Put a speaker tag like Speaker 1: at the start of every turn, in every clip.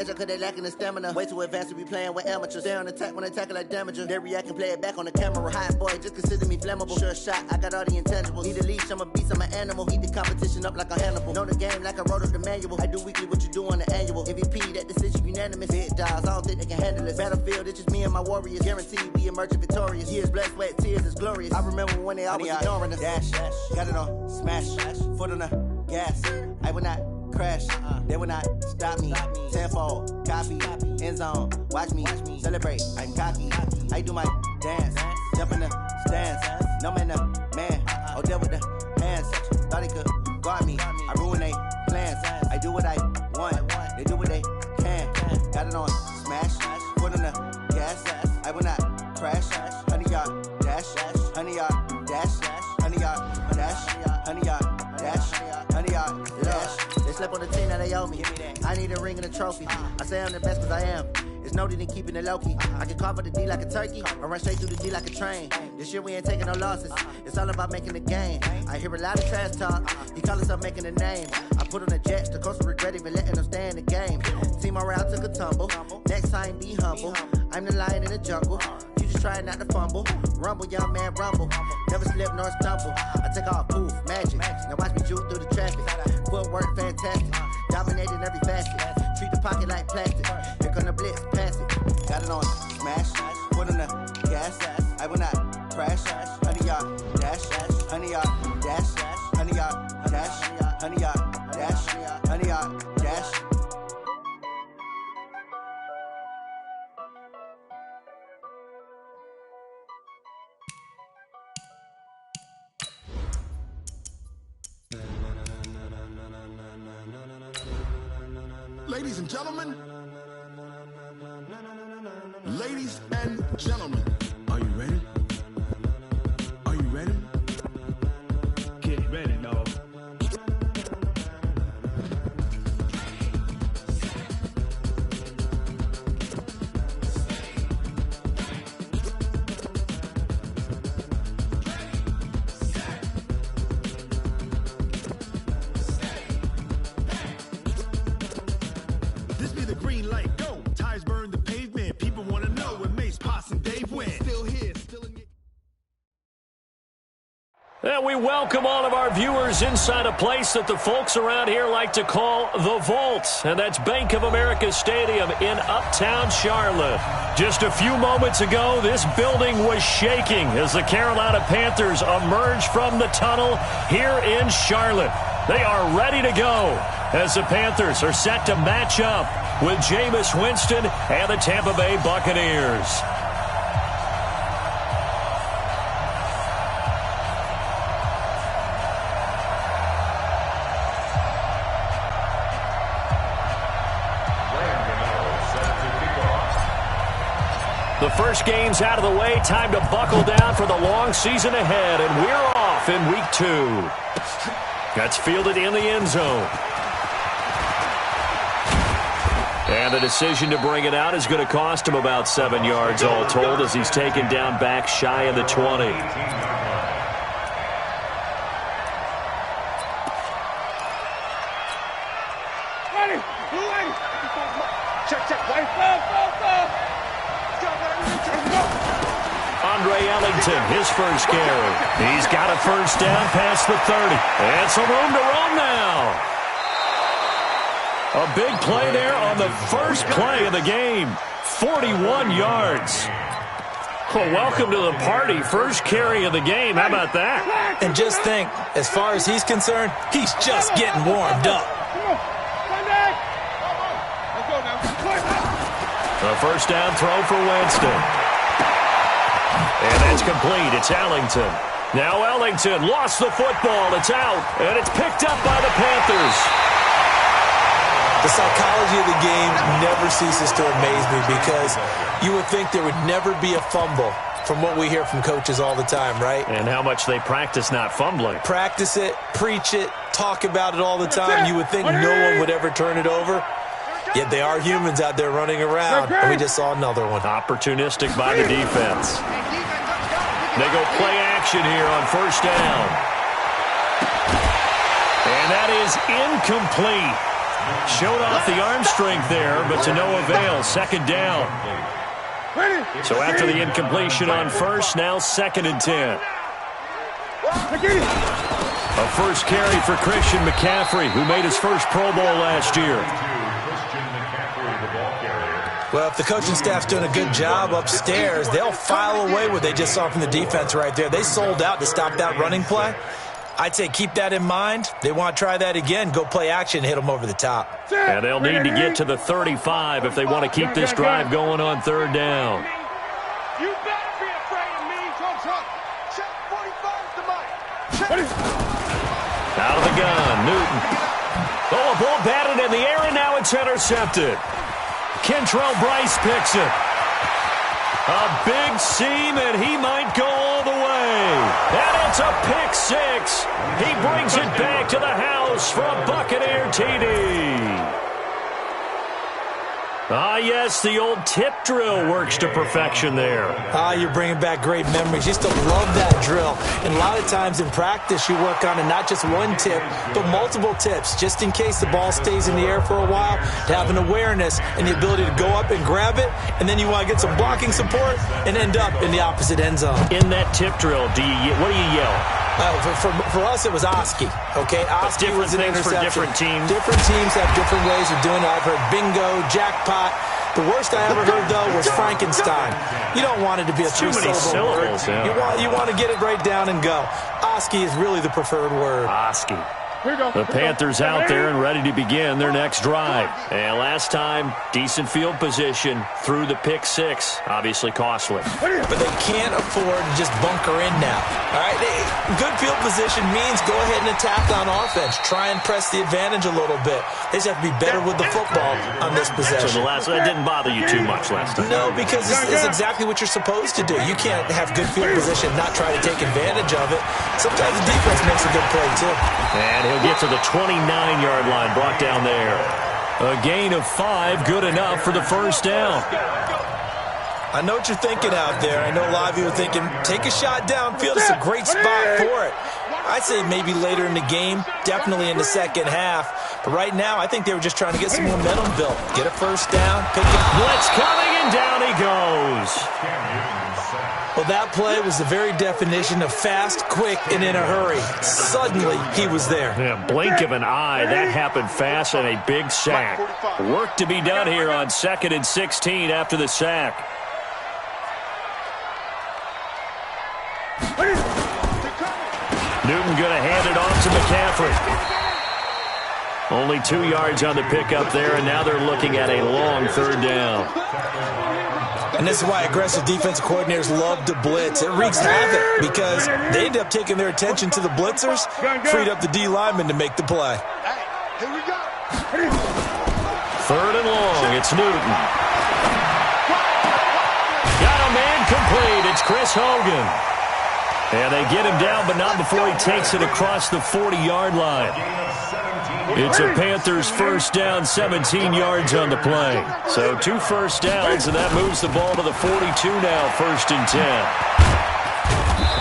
Speaker 1: Cause they lacking the stamina. Way too advanced to be playing with amateurs. Stay on attack when they tackle like damager. They react and play it back on the camera. Hot boy, just consider me flammable. Sure shot, I got all the intangibles. Need a leash, I'm a beast, I'm an animal. Eat the competition up like a Hannibal. Know the game like I wrote up the manual. I do weekly what you do on the annual. MVP, that decision unanimous. Big dogs, I don't think they can handle it. Battlefield, it's just me and my warriors. Guaranteed we emerge victorious. Years, blood, sweat, tears is glorious. I remember when they always ignoring us. Dash, got it on, smash, foot on the gas. I will not crash, they will not stop me. Tenfold, copy, end zone, watch me celebrate. I'm cocky, I do my dance, jump in the stands. No man, man, oh there with the hands. Thought he could guard me, I ruin they plans. I do what I want, they do what they can. Got it on, smash, foot on the gas. I will not crash, 100-yard dash, 100-yard dash, 100-yard dash, 100-yard dash, 100-yard dash. They slept on the team that they owe me. I need a ring and a trophy. I say I'm the best cause I am. It's noted in keeping it low-key. I can carve up the D like a turkey or run straight through the D like a train. This year we ain't taking no losses. It's all about making the game. I hear a lot of trash talk. He call himself making a name. I put on the Jets. The coach will regret even letting them stay in the game. Team morale took a tumble. Next time be humble. I'm the lion in the jungle. You just try not to fumble. Rumble, young man, rumble. Never slip nor stumble. I take off, poof, magic. Now watch me juke through the traffic. Footwork fantastic. Dominating every facet. Treat the pocket like plastic. Here come the blitz, pass it. Got it on, smash. Foot on the gas. I will not crash. 100-yard dash. 100-yard dash. 100-yard dash. 100-yard dash. 100-yard dash.
Speaker 2: Ladies and gentlemen, are you ready? Are you ready? Get ready, dog. This be the green light, go. Tires burn the pavement. People want to know when Mace, Potts, and Dave win. Still here, still in your...
Speaker 3: And we welcome all of our viewers inside a place that the folks around here like to call the Vault. And that's Bank of America Stadium in Uptown Charlotte. Just a few moments ago, this building was shaking as the Carolina Panthers emerged from the tunnel here in Charlotte. They are ready to go as the Panthers are set to match up with Jameis Winston and the Tampa Bay Buccaneers. The first game's out of the way. Time to buckle down for the long season ahead, and we're off in week 2. That's fielded in the end zone. And the decision to bring it out is going to cost him about 7 yards all told as he's taken down back shy of the 20. His first carry. He's got a first down past the 30. And some room to run now. A big play there on the first play of the game. 41 yards. Well, welcome to the party. First carry of the game. How about that?
Speaker 4: And just think, as far as he's concerned, he's just getting warmed up.
Speaker 3: A first down throw for Winston. And that's complete. It's Ellington. Now Ellington lost the football. It's out. And it's picked up by the Panthers.
Speaker 4: The psychology of the game never ceases to amaze me because you would think there would never be a fumble from what we hear from coaches all the time, right?
Speaker 3: And how much they practice not fumbling.
Speaker 4: Practice it, preach it, talk about it all the time. You would think no one would ever turn it over. Yet they are humans out there running around, and we just saw another one.
Speaker 3: Opportunistic by the defense. They go play action here on first down. And that is incomplete. Showed off the arm strength there, but to no avail. Second down. So after the incompletion on first, now 2nd and 10. A first carry for Christian McCaffrey, who made his first Pro Bowl last year.
Speaker 4: Well, if the coaching staff's doing a good job upstairs, they'll file away what they just saw from the defense right there. They sold out to stop that running play. I'd say keep that in mind. They want to try that again. Go play action, hit them over the top.
Speaker 3: And they'll need to get to the 35 if they want to keep this drive going on 3rd down.
Speaker 5: You better be afraid of me. Check 45 to Mike.
Speaker 3: Out of the gun, Newton. Oh, a ball batted in the air, and now it's intercepted. Kentrell Bryce picks it. A big seam, and he might go all the way. And it's a pick 6. He brings it back to the house for a Buccaneer TD. Ah, yes, the old tip drill works to perfection there.
Speaker 4: Ah, you're bringing back great memories. Used to love that drill. And a lot of times in practice, you work on it, not just one tip, but multiple tips, just in case the ball stays in the air for a while, to have an awareness and the ability to go up and grab it, and then you want to get some blocking support and end up in the opposite end zone.
Speaker 3: In that tip drill, what do you yell?
Speaker 4: For us, it was Oski. Okay, Oski was an interception.
Speaker 3: For different teams.
Speaker 4: Different teams have different ways of doing it. I've heard bingo, jackpot. The worst I ever heard, though, was Frankenstein. You don't want it to be a three-syllable word.
Speaker 3: Yeah.
Speaker 4: You want to get it right down and go. Oski is really the preferred word.
Speaker 3: Oski. The Panthers out there and ready to begin their next drive. And last time, decent field position through the pick 6. Obviously costly.
Speaker 4: But they can't afford to just bunker in now. All right, good field position means go ahead and attack on offense. Try and press the advantage a little bit. They just have to be better with the football on this possession.
Speaker 3: So that didn't bother you too much last time?
Speaker 4: No, because it's exactly what you're supposed to do. You can't have good field position and not try to take advantage of it. Sometimes the defense makes a good play, too.
Speaker 3: And he'll get to the 29-yard line, brought down there. A gain of 5, good enough for the first down.
Speaker 4: I know what you're thinking out there. I know a lot of you are thinking, take a shot downfield. It's a great spot for it. I'd say maybe later in the game, definitely in the second half. But right now, I think they were just trying to get some momentum built. Get a first down, pick it.
Speaker 3: Blitz coming, and down he goes.
Speaker 4: Well, that play was the very definition of fast, quick, and in a hurry. Suddenly, he was there.
Speaker 3: Yeah, blink of an eye. That happened fast and a big sack. Work to be done here on 2nd and 16 after the sack. Newton going to hand it off to McCaffrey. Only 2 yards on the pickup there, and now they're looking at a long 3rd down.
Speaker 4: And this is why aggressive defensive coordinators love to blitz. It wreaks havoc because they end up taking their attention to the blitzers, freed up the D lineman to make the play.
Speaker 5: Here we go.
Speaker 3: 3rd and long. It's Newton. Got a man complete. It's Chris Hogan. And they get him down, but not before he takes it across the 40-yard line. It's a Panthers first down, 17 yards on the play. So 2 first downs, and that moves the ball to the 42 now, 1st and 10.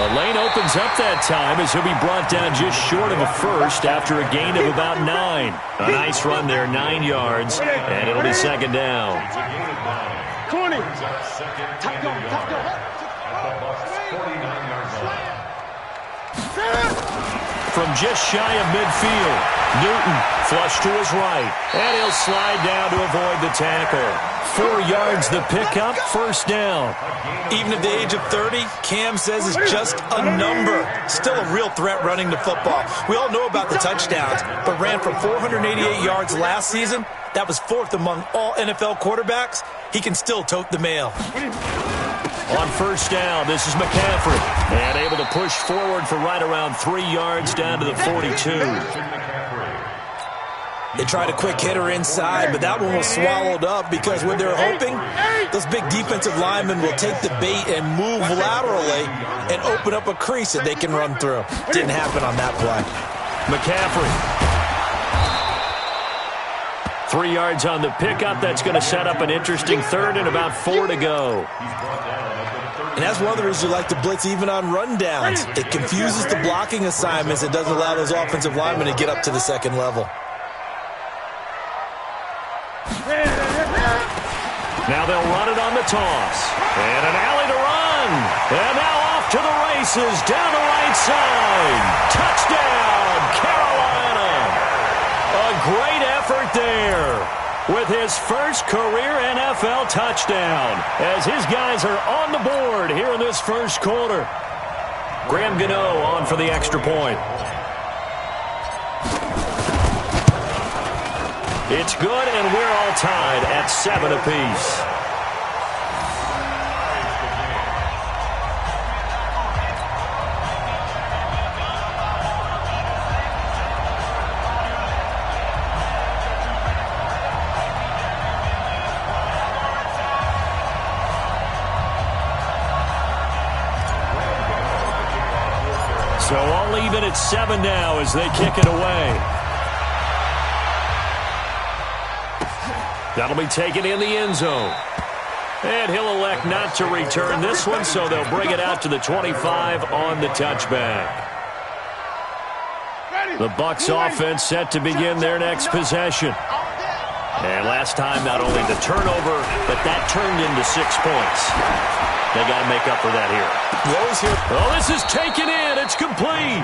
Speaker 3: A lane opens up that time as he'll be brought down just short of a first after a gain of about 9. A nice run there, 9 yards, and it'll be 2nd down.
Speaker 5: 20.
Speaker 3: From just shy of midfield, Newton flush to his right, and he'll slide down to avoid the tackle. 4 yards the pickup, 1st down.
Speaker 4: Even at the age of 30, Cam says it's just a number. Still a real threat running the football. We all know about the touchdowns, but ran for 488 yards last season. That was 4th among all NFL quarterbacks. He can still tote the mail.
Speaker 3: On 1st down, this is McCaffrey. And able to push forward for right around 3 yards down to the 42.
Speaker 4: They tried a quick hitter inside, but that one was swallowed up because what they're hoping, those big defensive linemen will take the bait and move laterally and open up a crease that they can run through. Didn't happen on that play.
Speaker 3: McCaffrey. 3 yards on the pickup. That's going to set up an interesting 3rd and about 4 to go.
Speaker 4: And that's one of the reasons you like to blitz even on rundowns. It confuses the blocking assignments. It doesn't allow those offensive linemen to get up to the 2nd level.
Speaker 3: Now they'll run it on the toss. And an alley to run. And now off to the races down the right side. Touchdown, Carolina. A great effort there with his first career NFL touchdown as his guys are on the board here in this first quarter. Graham Gano on for the extra point. It's good, and we're all tied at 7 apiece. So all even at 7 now as they kick it away. That'll be taken in the end zone. And he'll elect not to return this one, so they'll bring it out to the 25 on the touchback. The Bucs offense set to begin their next possession. And last time, not only the turnover, but that turned into 6 points. They got to make up for that here. Oh, this is taken in. It's complete.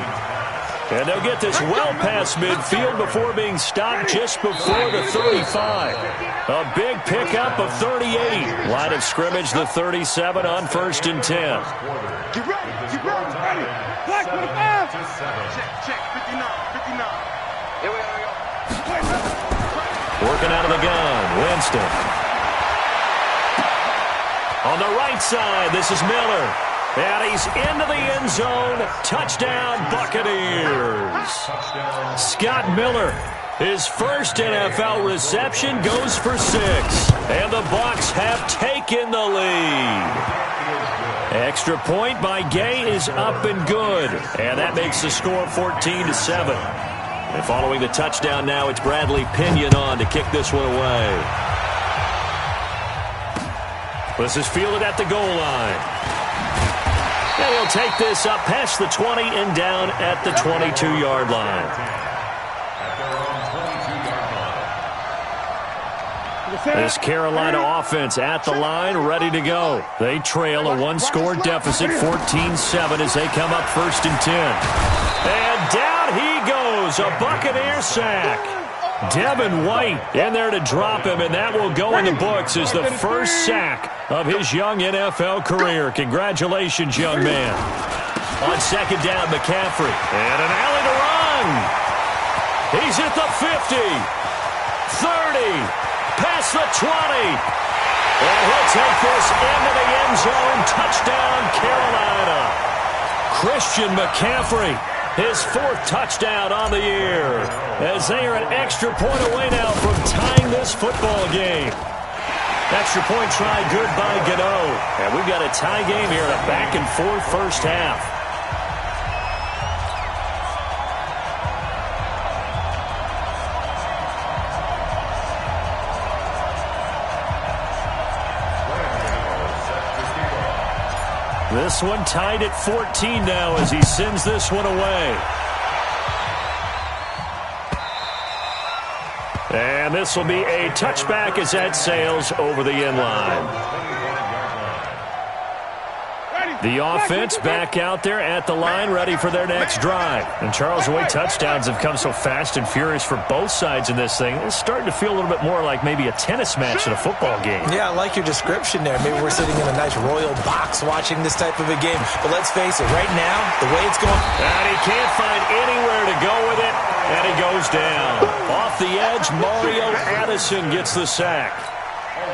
Speaker 3: And they'll get this well past midfield before being stopped just before the 35. A big pickup of 38. Line of scrimmage, the 37 on 1st and 10.
Speaker 5: Get ready, get ready. Black 25. Check, 59. Here we go.
Speaker 3: Working out of the gun, Winston. On the right side, this is Miller. And he's into the end zone. Touchdown, Buccaneers. Scott Miller, his first NFL reception, goes for 6. And the Bucs have taken the lead. Extra point by Gay is up and good. And that makes the score 14-7. And following the touchdown now, it's Bradley Pinion on to kick this one away. This is fielded at the goal line. And he'll take this up past the 20 and down at the 22-yard line. This Carolina offense at the line, ready to go. They trail a one-score deficit, 14-7, as they come up 1st and 10. And down he goes, a Buccaneer sack. Devin White in there to drop him, and that will go in the books as the first sack of his young NFL career. Congratulations, young man. On 2nd down, McCaffrey. And an alley to run. He's at the 50, 30, past the 20. And he'll take this into the end zone. Touchdown, Carolina. Christian McCaffrey, his 4th touchdown on the year, as they are an extra point away now from tying this football game. Extra point try good by Gano. And we've got a tie game here in a back-and-forth first half. This one tied at 14 now as he sends this one away. And this will be a touchback as that sails over the end line. The offense back out there at the line, ready for their next drive. And Charles, the way touchdowns have come so fast and furious for both sides in this thing, it's starting to feel a little bit more like maybe a tennis match than a football game. Yeah, I like your description there. Maybe we're sitting in a nice royal box watching this type of a game. But let's face it, right now, the way it's going... And he can't find anywhere to go with it, and he goes down. Off the edge, Mario Addison gets the sack.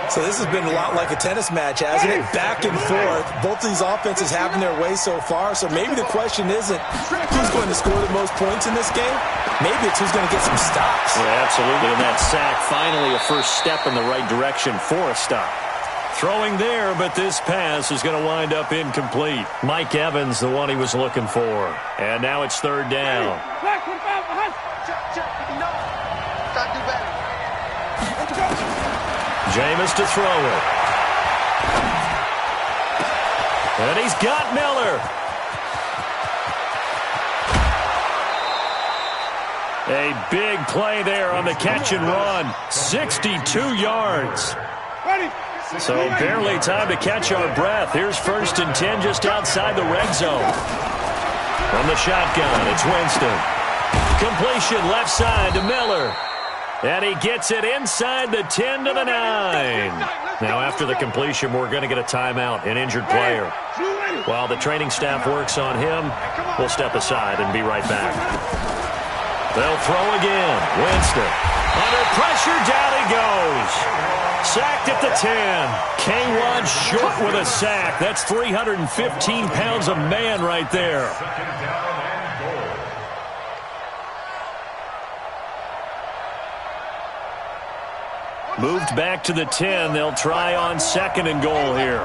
Speaker 3: So this has been a lot like a tennis match, hasn't it? Back and forth. Both these offenses having their way so far. So maybe the question isn't who's going to score the most points in this game. Maybe it's who's going to get some stops. Yeah, absolutely. And that sack, finally a first step in the right direction for a stop. Throwing there, but this pass is going to wind up incomplete. Mike Evans, the one he was looking for. And now it's 3rd down. Jameis to throw it. And he's got Miller. A big play there on the catch and run. 62 yards.
Speaker 5: Ready,
Speaker 3: So barely time to catch our breath. Here's 1st and 10 just outside the red zone. From the shotgun, it's Winston. Completion left side to Miller. And he gets it inside the 10 to the 9. Now after the completion, we're going to get a timeout, an injured player. While the training staff works on him, we'll step aside and be right back. They'll throw again. Winston. Under pressure, down he goes. Sacked at the 10. K1 short with a sack. That's 315 pounds of man right there. Moved back to the 10. They'll try on 2nd and goal here.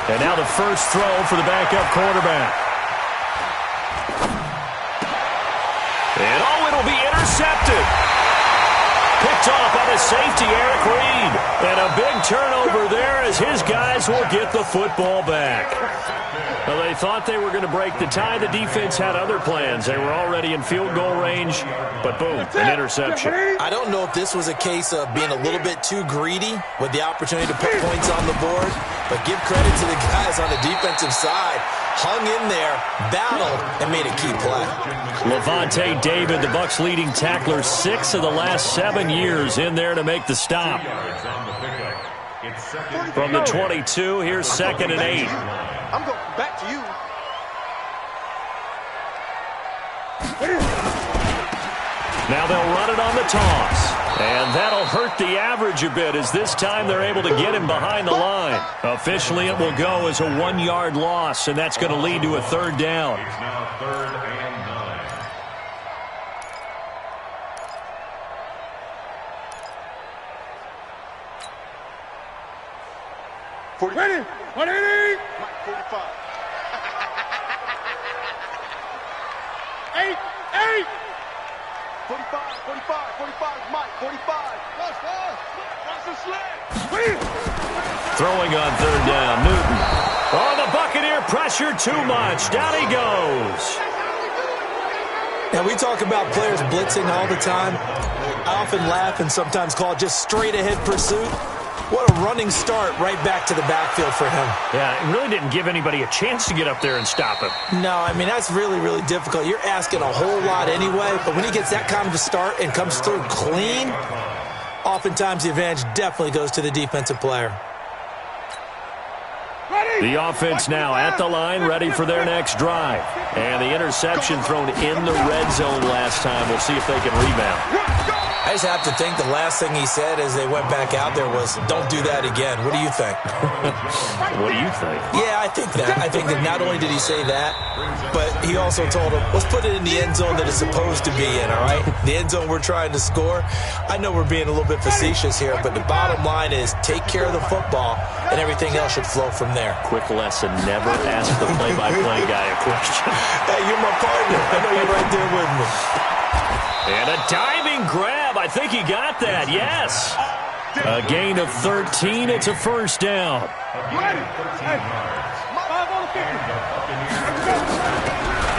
Speaker 3: And now the first throw for the backup quarterback. And it'll be intercepted. Picked off by the safety, Eric Reed. And a big turnover there as his guys will get the football back. Well, they thought they were going to break the tie. The defense had other plans. They were already in field goal range, but boom, an interception.
Speaker 4: I don't know if this was a case of being a little bit too greedy with the opportunity to put points on the board, but give credit to the guys on the defensive side. Hung in there, battled, and made a key play.
Speaker 3: Levante David, the Bucs' leading tackler, 6 of the last 7 years in there to make the stop. From the 22, here's 2nd and 8.
Speaker 5: I'm going back to you.
Speaker 3: Now they'll run it on the toss. And that'll hurt the average a bit as this time they're able to get him behind the line. Officially, it will go as a 1-yard loss, and that's going to lead to a 3rd down.
Speaker 2: It's now 3rd and 9.
Speaker 5: Ready? 180. Mike, 45. 8. 45, 45, Mike, 45. Watch the sled.
Speaker 3: Throwing on 3rd down, Newton. Oh, the Buccaneer pressure too much. Down he goes.
Speaker 4: Now, we talk about players blitzing all the time. I often laugh and sometimes call it just straight-ahead pursuit. What a running start right back to the backfield for him.
Speaker 3: Yeah, it really didn't give anybody a chance to get up there and stop him.
Speaker 4: No, I mean, that's really, really difficult. You're asking a whole lot anyway, but when he gets that kind of a start and comes through clean, oftentimes the advantage definitely goes to the defensive player.
Speaker 3: The offense now at the line, ready for their next drive. And the interception thrown in the red zone last time. We'll see if they can rebound.
Speaker 4: I just have to think the last thing he said as they went back out there was, don't do that again. What do you think?
Speaker 3: What do you think?
Speaker 4: Yeah, I think that. I think that not only did he say that, but he also told him, let's put it in the end zone that it's supposed to be in, all right? The end zone we're trying to score. I know we're being a little bit facetious here, but the bottom line is take care of the football, and everything else should flow from there.
Speaker 3: Quick lesson, never ask the play-by-play guy a question.
Speaker 4: Hey, you're my partner. I know you're right there with me.
Speaker 3: And a diving grab. I think he got that, yes. A gain of 13. It's a 1st down.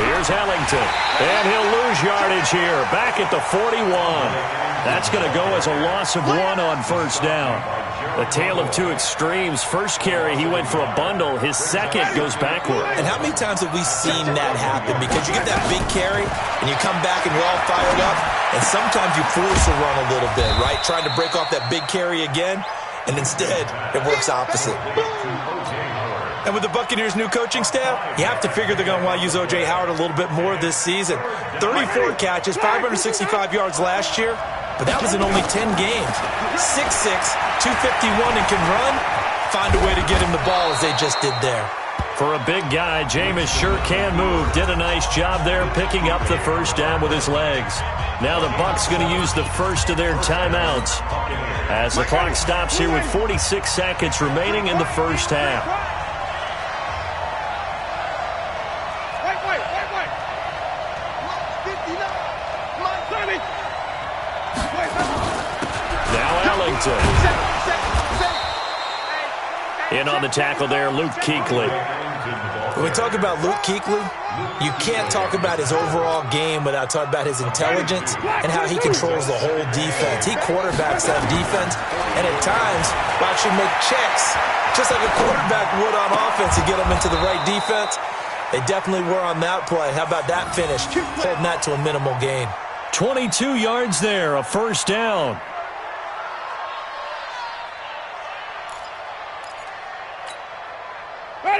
Speaker 3: Here's Ellington. And he'll lose yardage here. Back at the 41. That's going to go as a loss of 1 on 1st down. A tale of two extremes. First carry, he went for a bundle. His second goes backward.
Speaker 4: And how many times have we seen that happen? Because you get that big carry, and you come back and you're all fired up, and sometimes you force a run a little bit, right? Trying to break off that big carry again, and instead, it works opposite. And with the Buccaneers' new coaching staff, you have to figure they're going to want to use O.J. Howard a little bit more this season. 34 catches, 565 yards last year. But that was in only 10 games. 6'6", 251, and can run. Find a way to get him the ball as they just did there.
Speaker 3: For a big guy, Jameis sure can move. Did a nice job there picking up the 1st down with his legs. Now the Bucs going to use the first of their timeouts as the clock stops here with 46 seconds remaining in the 1st half. In on the tackle there, Luke Kuechly.
Speaker 4: When we talk about Luke Kuechly, you can't talk about his overall game without talking about his intelligence and how he controls the whole defense. He quarterbacks that defense, and at times will actually make checks, just like a quarterback would on offense, to get them into the right defense. They definitely were on that play. How about that finish? Holding that to a minimal gain.
Speaker 3: 22 yards there, a first down.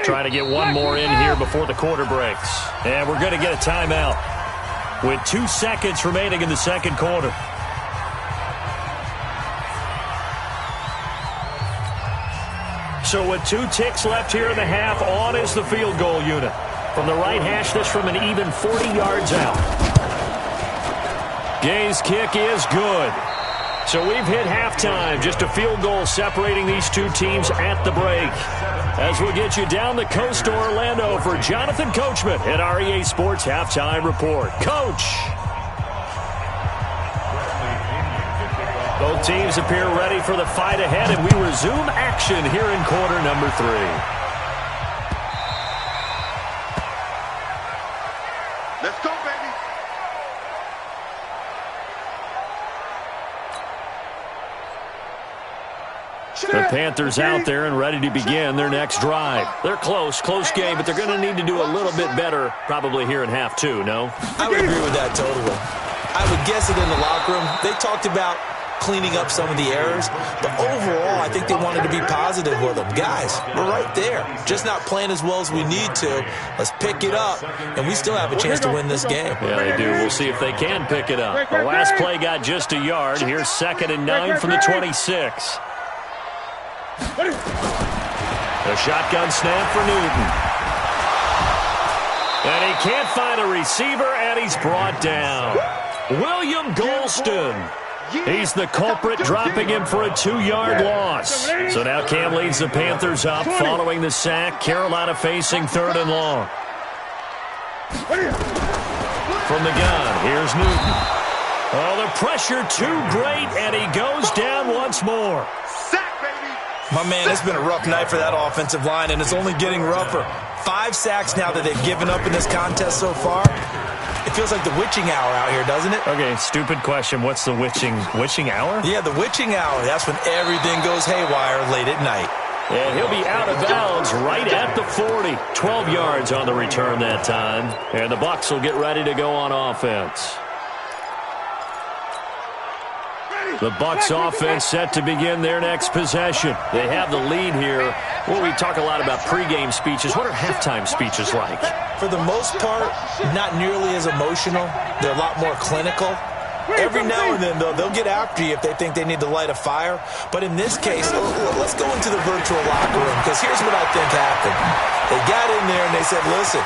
Speaker 3: Trying to get one more in here before the quarter breaks. And we're going to get a timeout with 2 seconds remaining in the second quarter. So with 2 ticks left here in the half, on is the field goal unit. From the right hash, this from an even 40 yards out. Gay's kick is good. So we've hit halftime. Just a field goal separating these two teams at the break. As we'll get you down the coast to Orlando for Jonathan Coachman at REA Sports Halftime Report. Coach! Both teams appear ready for the fight ahead, and we resume action here in quarter number 3.
Speaker 5: Let's go, baby.
Speaker 3: The Panthers out there and ready to begin their next drive. They're close game, but they're going to need to do a little bit better probably here in half 2, no?
Speaker 4: I would agree with that totally. I would guess it in the locker room. They talked about cleaning up some of the errors, but overall, I think they wanted to be positive with them. Guys, we're right there. Just not playing as well as we need to. Let's pick it up, and we still have a chance to win this game.
Speaker 3: Yeah, they do. We'll see if they can pick it up. The last play got just a yard. Here's 2nd and 9 from the 26. A shotgun snap for Newton. And he can't find a receiver, and he's brought down. William Golston. He's the culprit, dropping him for a 2-yard loss. So now Cam leads the Panthers up following the sack. Carolina facing 3rd and long. From the gun, here's Newton. Oh, the pressure too great, and he goes down once more.
Speaker 4: My man, it's been a rough night for that offensive line, and it's only getting rougher. 5 sacks now that they've given up in this contest so far. It feels like the witching hour out here, doesn't it?
Speaker 3: Okay, stupid question. What's the witching hour?
Speaker 4: Yeah, the witching hour. That's when everything goes haywire late at night.
Speaker 3: And he'll be out of bounds right at the 40. 12 yards on the return that time. And the Bucs will get ready to go on offense. The Bucs offense set to begin their next possession. They have the lead here. Well, we talk a lot about pregame speeches. What are halftime speeches like?
Speaker 4: For the most part, not nearly as emotional. They're a lot more clinical. Every now and then, though, they'll get after you if they think they need to light a fire. But in this case, let's go into the virtual locker room, because here's what I think happened. They got in there and they said, listen,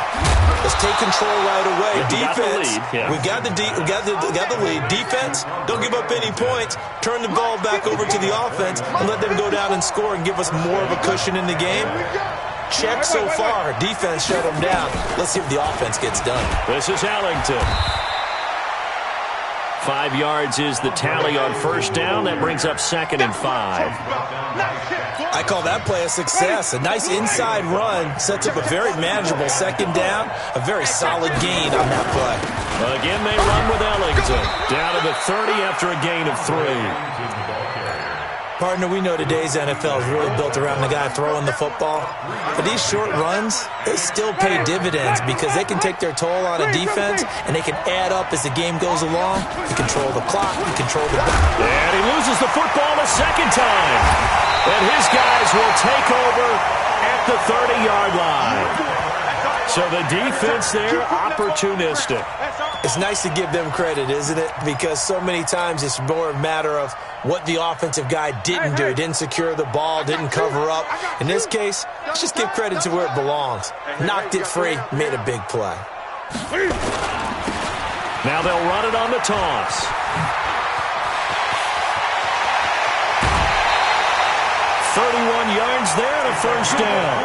Speaker 4: let's take control right away. Defense, we got the lead. Defense, don't give up any points. Turn the ball back over to the offense and let them go down and score and give us more of a cushion in the game. Check so far. Defense shut them down. Let's see if the offense gets done.
Speaker 3: This is Ellington. 5 yards is the tally on first down. That brings up 2nd and 5.
Speaker 4: I call that play a success. A nice inside run sets up a very manageable 2nd down. A very solid gain on that play.
Speaker 3: Again, they run with Ellington. Down to the 30 after a gain of 3.
Speaker 4: Partner, we know today's NFL is really built around the guy throwing the football. But these short runs, they still pay dividends because they can take their toll on a defense, and they can add up as the game goes along. You control the clock, you control the...
Speaker 3: And he loses the football a 2nd time. And his guys will take over at the 30-yard line. So the defense there, opportunistic.
Speaker 4: It's nice to give them credit, isn't it? Because so many times it's more a matter of what the offensive guy didn't do. Didn't secure the ball, didn't cover up. In this case, let's just give credit to where it belongs. Knocked it free, made a big play.
Speaker 3: Now they'll run it on the toss. 31 yards there and a first down.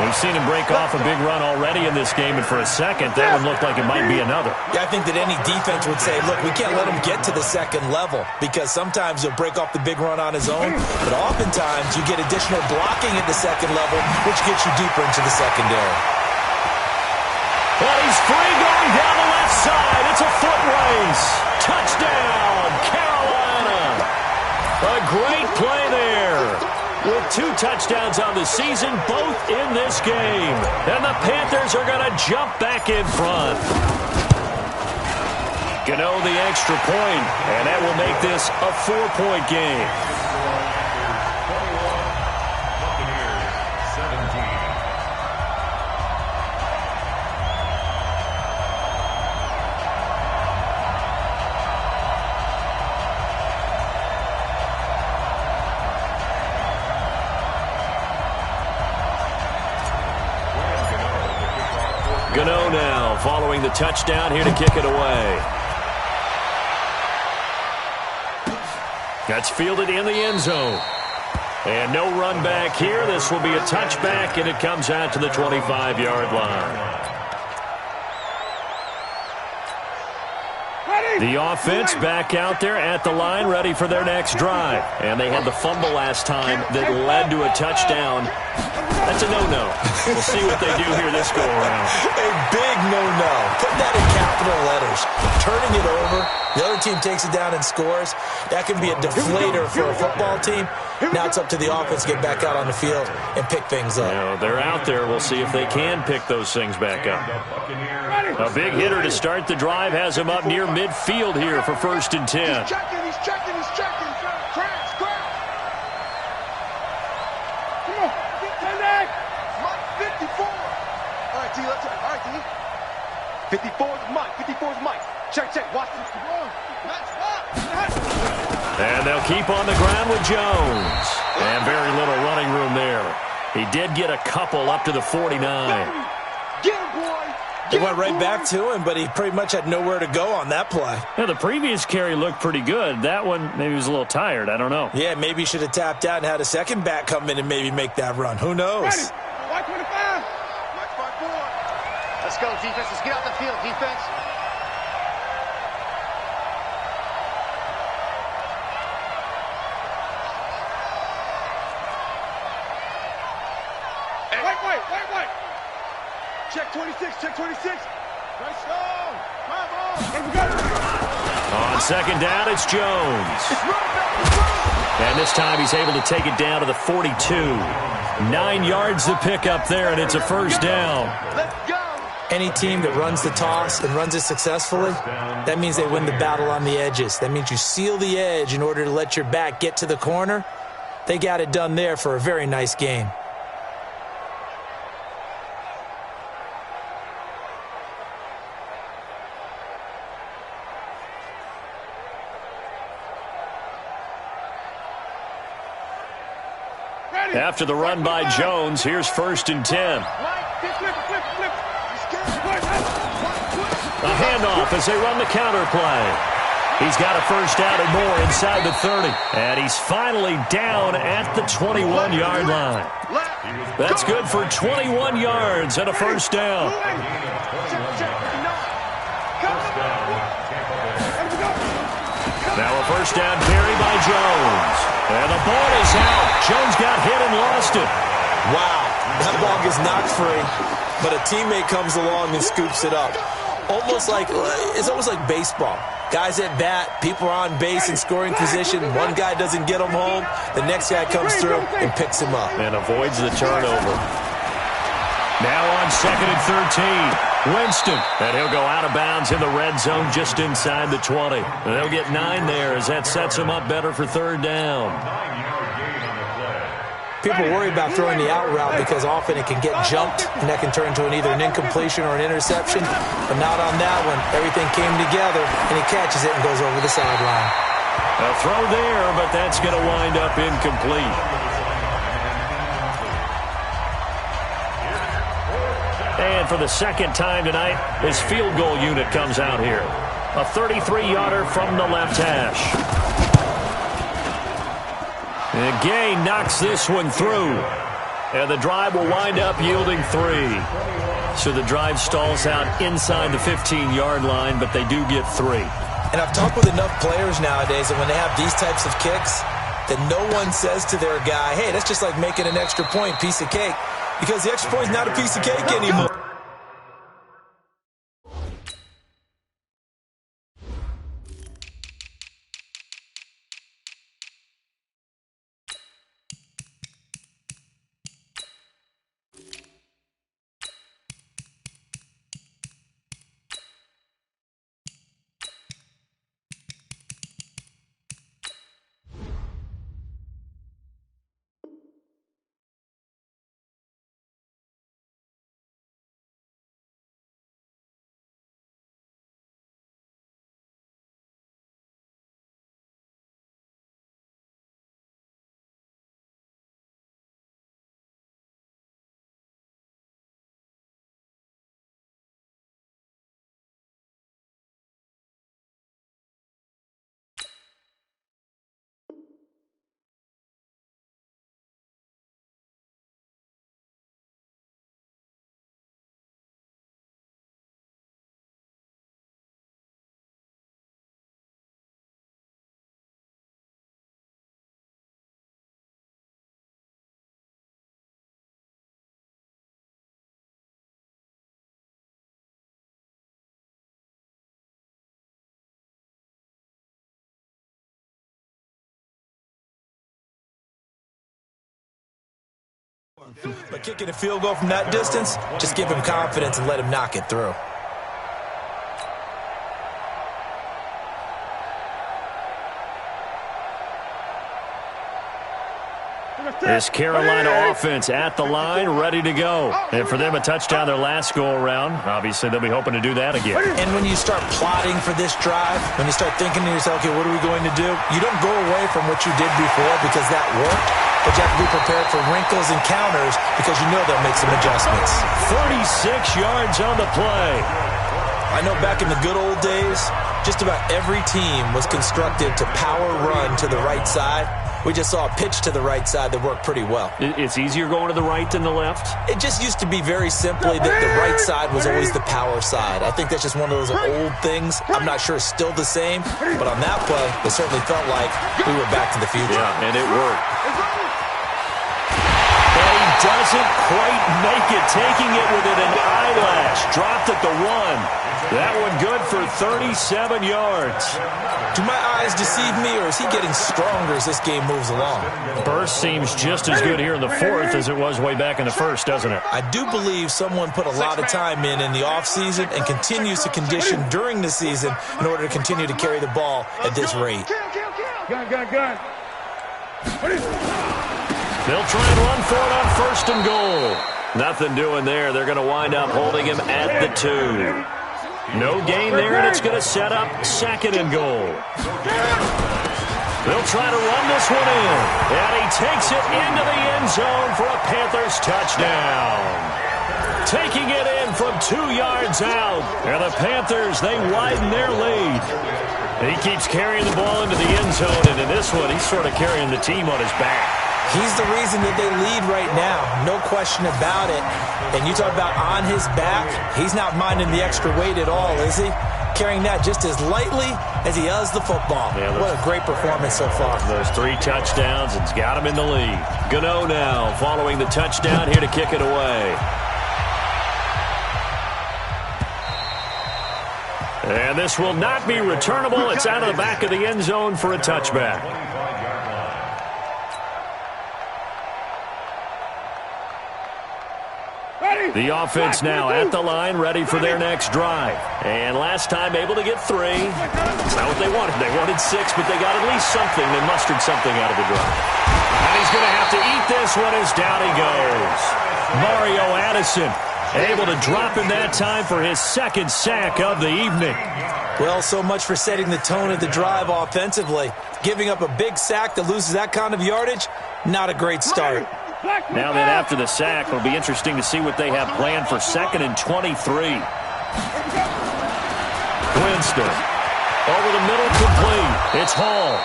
Speaker 3: We've seen him break off a big run already in this game, and for a second, that one looked like it might be another.
Speaker 4: Yeah, I think that any defense would say, look, we can't let him get to the second level because sometimes he'll break off the big run on his own, but oftentimes you get additional blocking at the second level, which gets you deeper into the secondary.
Speaker 3: Well, he's free going down the left side. It's a foot race. Touchdown, Carolina. A great play there. With 2 touchdowns on the season, both in this game. And the Panthers are going to jump back in front. Gano the extra point, and that will make this a 4-point game. Gano now following the touchdown here to kick it away. That's fielded in the end zone. And no run back here. This will be a touchback, and it comes out to the 25-yard line. The offense back out there at the line, ready for their next drive. And they had the fumble last time that led to a touchdown. That's a no-no. We'll see what they do here this go-around.
Speaker 4: A big no-no. Put that in capital letters. Turning it over, the other team takes it down and scores. That can be a deflator for a football team. Now it's up to the offense to get back out on the field and pick things up.
Speaker 3: You know, they're out there. We'll see if they can pick those things back up. A big hitter to start the drive has him up near midfield here for 1st and 10.
Speaker 5: He's checking. Crash. Come on. Mike, 54. All right, D, let's go. All right, D. 54 is Mike. Check. Watch this.
Speaker 3: And they'll keep on the ground with Jones. And very little running room there. He did get a couple up to the 49.
Speaker 5: Get him, boy.
Speaker 4: They went right back to him, but he pretty much had nowhere to go on that play.
Speaker 3: Yeah, the previous carry looked pretty good. That one, maybe he was a little tired. I don't know.
Speaker 4: Yeah, maybe he should have tapped out and had a second back come in and maybe make that run. Who knows?
Speaker 5: Ready. White 25. White 5-4. Let's go, defense. Let's get out the field, defense. White. Check 26. Nice strong.
Speaker 3: On second down, it's Jones. And this time he's able to take it down to the 42. 9 yards to pick up there, and it's a first down.
Speaker 5: Let's go.
Speaker 4: Any team that runs the toss and runs it successfully, that means they win the battle on the edges. That means you seal the edge in order to let your back get to the corner. They got it done there for a very nice game.
Speaker 3: After the run by Jones, here's 1st and 10. A handoff as they run the counter play. He's got a first down and more inside the 30. And he's finally down at the 21-yard line. That's good for 21 yards and a first down. Now a first down carry by Jones. And the ball is out. Jones got hit and lost it.
Speaker 4: Wow, that ball gets knocked free, but a teammate comes along and scoops it up. It's almost like baseball. Guys at bat, people are on base in scoring position. One guy doesn't get him home. The next guy comes through and picks him up.
Speaker 3: And avoids the turnover. Now on 2nd and 13. Winston. And he'll go out of bounds in the red zone just inside the 20. And they'll get 9 there as that sets him up better for 3rd down.
Speaker 4: People worry about throwing the out route because often it can get jumped, and that can turn into either an incompletion or an interception. But not on that one. Everything came together, and he catches it and goes over the sideline.
Speaker 3: A throw there, but that's going to wind up incomplete. And for the second time tonight, his field goal unit comes out here. A 33-yarder from the left hash. And Gay knocks this one through. And the drive will wind up yielding 3. So the drive stalls out inside the 15-yard line, but they do get 3.
Speaker 4: And I've talked with enough players nowadays that when they have these types of kicks, that no one says to their guy, hey, that's just like making an extra point, piece of cake. Because the extra point is not a piece of cake anymore. But kicking a field goal from that distance, just give him confidence and let him knock it through.
Speaker 3: This Carolina offense at the line, ready to go. And for them, a touchdown their last go-around. Obviously, they'll be hoping to do that again.
Speaker 4: And when you start plotting for this drive, when you start thinking to yourself, okay, what are we going to do? You don't go away from what you did before because that worked, but you have to be prepared for wrinkles and counters because you know they'll make some adjustments.
Speaker 3: 36 yards on the play.
Speaker 4: I know back in the good old days, just about every team was constructed to power run to the right side. We just saw a pitch to the right side that worked pretty well.
Speaker 3: It's easier going to the right than the left?
Speaker 4: It just used to be very simply that the right side was always the power side. I think that's just one of those old things. I'm not sure it's still the same, but on that play, it certainly felt like we were back to the future.
Speaker 3: Yeah, and it worked. But he doesn't quite make it, taking it within an eyelash. Dropped at the 1. That one good for 37 yards.
Speaker 4: Do my eyes deceive me, or is he getting stronger as this game moves along?
Speaker 3: Burst seems just as good here in the 4th as it was way back in the 1st, doesn't it?
Speaker 4: I do believe someone put a lot of time in the offseason and continues to condition during the season in order to continue to carry the ball at this rate.
Speaker 5: Gun.
Speaker 3: They'll try and run for it on 1st and goal. Nothing doing there. They're going to wind up holding him at the 2. No gain there, and it's going to set up 2nd and goal. They'll try to run this one in, and he takes it into the end zone for a Panthers touchdown. Taking it in from 2 yards out, and the Panthers, they widen their lead. He keeps carrying the ball into the end zone, and in this one, he's sort of carrying the team on his back.
Speaker 4: He's the reason that they lead right now, no question about it. And you talk about on his back, he's not minding the extra weight at all, is he? Carrying that just as lightly as he does the football. Yeah, what a great performance so far.
Speaker 3: Those 3 touchdowns, it's got him in the lead. Gano now following the touchdown here to kick it away. And this will not be returnable. It's out of the back of the end zone for a touchback. The offense now at the line, ready for their next drive. And last time able to get 3. It's not what they wanted. They wanted 6, but they got at least something. They mustered something out of the drive. And he's going to have to eat this one as down he goes. Mario Addison able to drop in that time for his 2nd sack of the evening.
Speaker 4: Well, so much for setting the tone of the drive offensively. Giving up a big sack that loses that kind of yardage, not a great start.
Speaker 3: Now then, after the sack, it'll be interesting to see what they have planned for 2nd and 23. Winston over the middle, complete. It's Hall.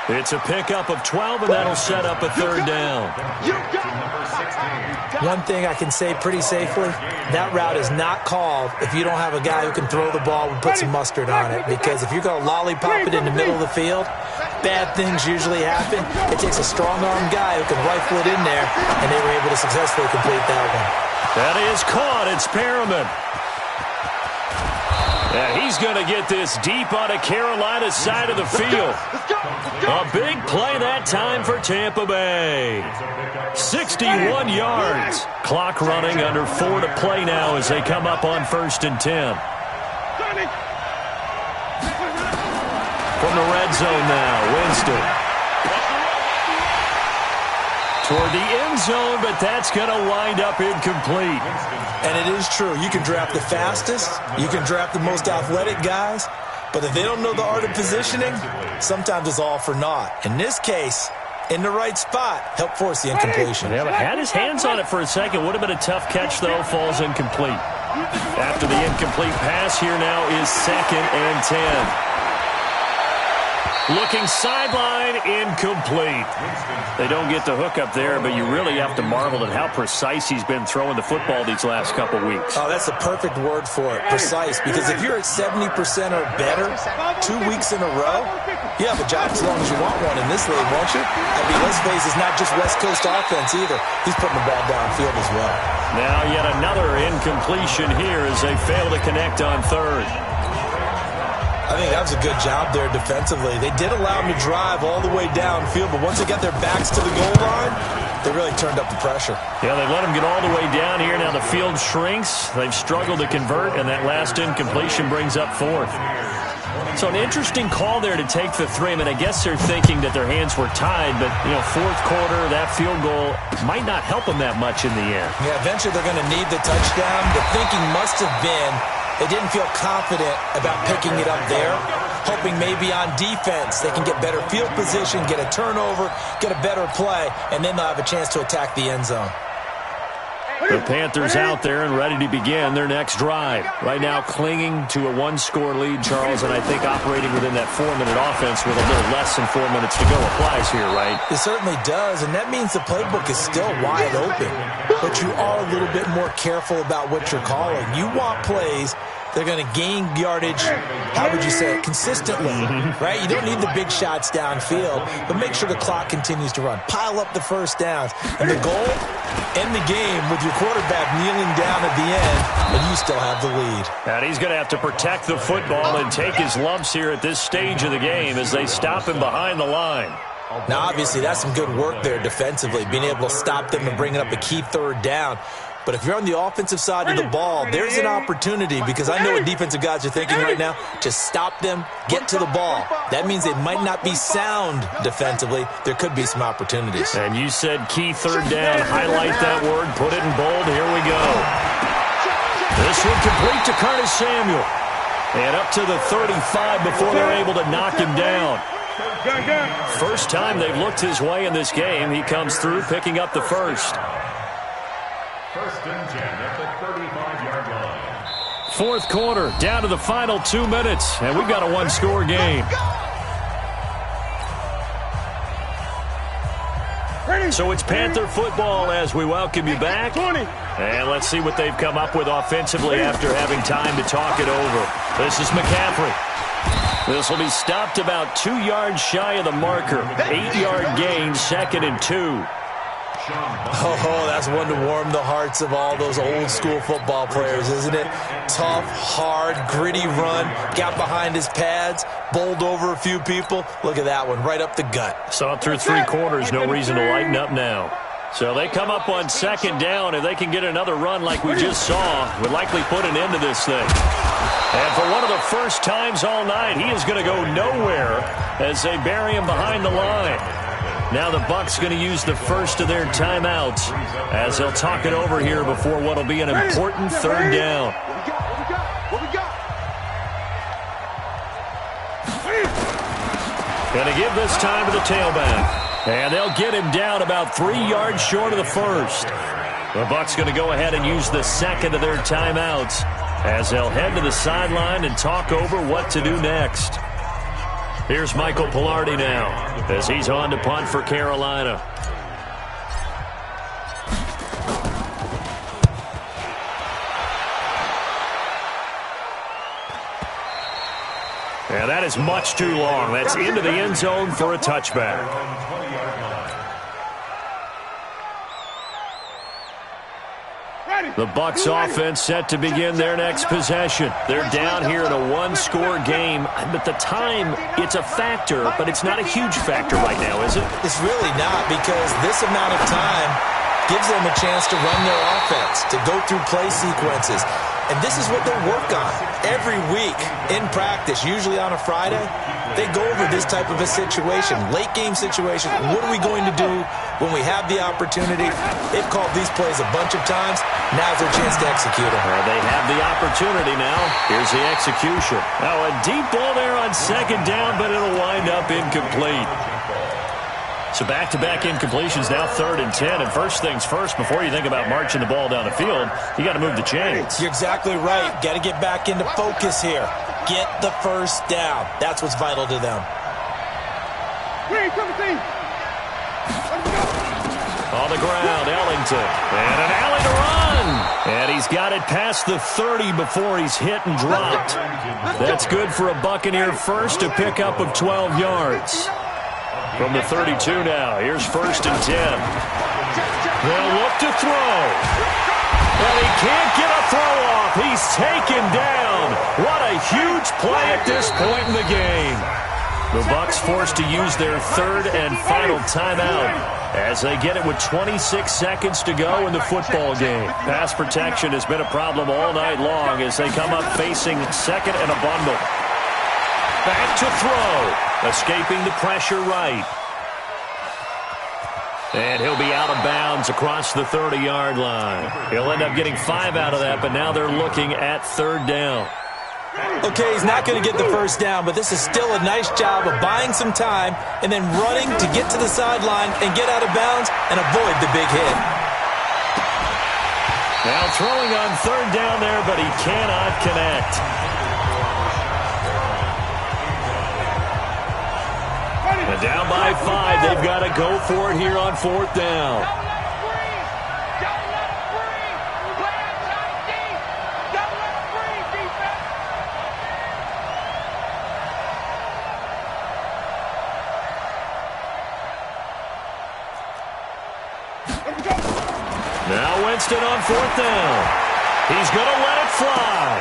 Speaker 3: It's a pickup of 12, and that'll set up a third down.
Speaker 4: One thing I can say pretty safely, that route is not called if you don't have a guy who can throw the ball and put some mustard on it. Because if you're going to lollipop it in the middle of the field, bad things usually happen. It takes a strong-armed guy who can rifle it in there, and they were able to successfully complete that one.
Speaker 3: That is caught. It's Perriman. Yeah, he's going to get this deep on a Carolina side of the field. A big play that time for Tampa Bay. 61 yards. Clock running under 4 to play now as they come up on 1st and 10. From the red zone now, Winston. Toward the end zone, but that's going to wind up incomplete.
Speaker 4: And it is true. You can draft the fastest. You can draft the most athletic guys. But if they don't know the art of positioning, sometimes it's all for naught. In this case, in the right spot, help force the incompletion.
Speaker 3: Yeah, but had his hands on it for a second. Would have been a tough catch, though. Falls incomplete. After the incomplete pass, here now is 2nd and 10. Looking sideline, incomplete. They don't get the hook up there, but you really have to marvel at how precise he's been throwing the football these last couple weeks.
Speaker 4: Oh, that's the perfect word for it, precise. Because if you're at 70% or better 2 weeks in a row, you have a job as long as you want one in this league, won't you? I mean, let's face it, it's not just West Coast offense either. He's putting the ball downfield as well.
Speaker 3: Now yet another incompletion here as they fail to connect on 3rd.
Speaker 4: I think that was a good job there defensively. They did allow them to drive all the way downfield, but once they got their backs to the goal line, they really turned up the pressure.
Speaker 3: Yeah, they let them get all the way down here. Now the field shrinks. They've struggled to convert, and that last incompletion brings up 4th. So an interesting call there to take the 3. I mean, I guess they're thinking that their hands were tied, but, 4th quarter, that field goal might not help them that much in the end.
Speaker 4: Yeah, eventually they're going to need the touchdown. The thinking must have been they didn't feel confident about picking it up there, hoping maybe on defense they can get better field position, get a turnover, get a better play, and then they'll have a chance to attack the end zone.
Speaker 3: The Panthers out there and ready to begin their next drive. Right now clinging to a 1-score lead, Charles, and I think operating within that 4-minute offense with a little less than 4 minutes to go applies here, right?
Speaker 4: It certainly does, and that means the playbook is still wide open. But you are a little bit more careful about what you're calling. You want plays they're going to gain yardage, how would you say it, consistently, right? You don't need the big shots downfield, but make sure the clock continues to run. Pile up the first downs. And the goal, end the game with your quarterback kneeling down at the end, and you still have the lead.
Speaker 3: And he's going to have to protect the football and take his lumps here at this stage of the game as they stop him behind the line.
Speaker 4: Now, obviously, that's some good work there defensively, being able to stop them and bringing up a key third down. But if you're on the offensive side of the ball, there's an opportunity, because I know what defensive guys are thinking right now. Just stop them, get to the ball. That means they might not be sound defensively. There could be some opportunities.
Speaker 3: And you said key third down. Highlight that word. Put it in bold. Here we go. This one complete to Curtis Samuel. And up to the 35 before they're able to knock him down. First time they've looked his way in this game. He comes through, picking up the first.
Speaker 2: First and 10 at the 35-yard line.
Speaker 3: Fourth quarter, down to the final 2 minutes, and we've got a one-score game. So it's Panther football as we welcome you back. And let's see what they've come up with offensively after having time to talk it over. This is McCaffrey. This will be stopped about 2 yards shy of the marker. 8-yard gain, 2nd and 2.
Speaker 4: Oh, that's one to warm the hearts of all those old-school football players, isn't it? Tough, hard, gritty run, got behind his pads, bowled over a few people. Look at that one, right up the gut.
Speaker 3: Saw it through 3 quarters, no reason to lighten up now. So they come up on 2nd down. If they can get another run like we just saw, would likely put an end to this thing. And for one of the first times all night, he is going to go nowhere as they bury him behind the line. Now the Bucs going to use the first of their timeouts as they'll talk it over here before what will be an important third down. Going to give this time to the tailback. And they'll get him down about 3 yards short of the first. The Bucs going to go ahead and use the second of their timeouts as they'll head to the sideline and talk over what to do next. Here's Michael Pilardi now as he's on to punt for Carolina. And that is much too long. That's into the end zone for a touchback. The Bucs offense set to begin their next possession. They're down here in a one-score game. But the time, it's a factor, but it's not a huge factor right now, is it?
Speaker 4: It's really not, because this amount of time gives them a chance to run their offense, to go through play sequences. And this is what they work on every week in practice, usually on a Friday. They go over this type of a situation, late-game situation. What are we going to do when we have the opportunity? They've called these plays a bunch of times. Now's their chance to execute them.
Speaker 3: They have the opportunity now. Here's the execution. Now a deep ball there on second down, but it'll wind up incomplete. So back-to-back incompletions, now 3rd and 10. And first things first, before you think about marching the ball down the field, you got to move the chains.
Speaker 4: You're exactly right. Got to get back into focus here. Get the first down. That's what's vital to them.
Speaker 3: On the ground, Ellington. And an alley to run. And he's got it past the 30 before he's hit and dropped. That's good for a Buccaneer first, a pickup of 12 yards. From the 32 now, here's 1st and 10. They'll look to throw. And he can't get a throw off. He's taken down. What a huge play at this point in the game. The Bucs forced to use their 3rd and final timeout as they get it with 26 seconds to go in the football game. Pass protection has been a problem all night long as they come up facing 2nd and a bundle. Back to throw. Escaping the pressure right. And he'll be out of bounds across the 30-yard line. He'll end up getting 5 out of that, but now they're looking at 3rd down.
Speaker 4: Okay, he's not going to get the first down, but this is still a nice job of buying some time and then running to get to the sideline and get out of bounds and avoid the big hit.
Speaker 3: Now throwing on 3rd down there, but he cannot connect. And down by 5, they've got to go for it here on 4th down. Now Winston on 4th down. He's going to let it fly.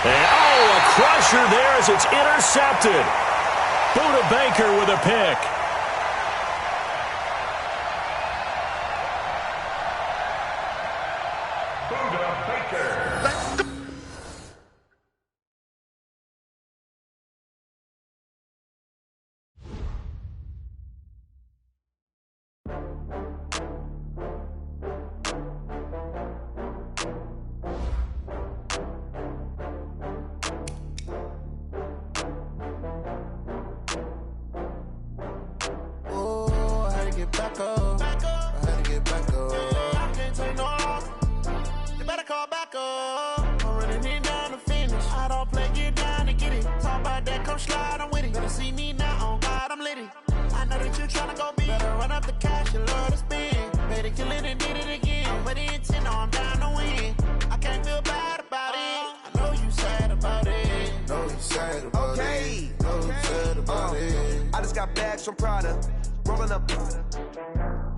Speaker 3: And, a crusher there as it's intercepted. Buda Baker with a pick.
Speaker 2: Buda Baker. Let's go.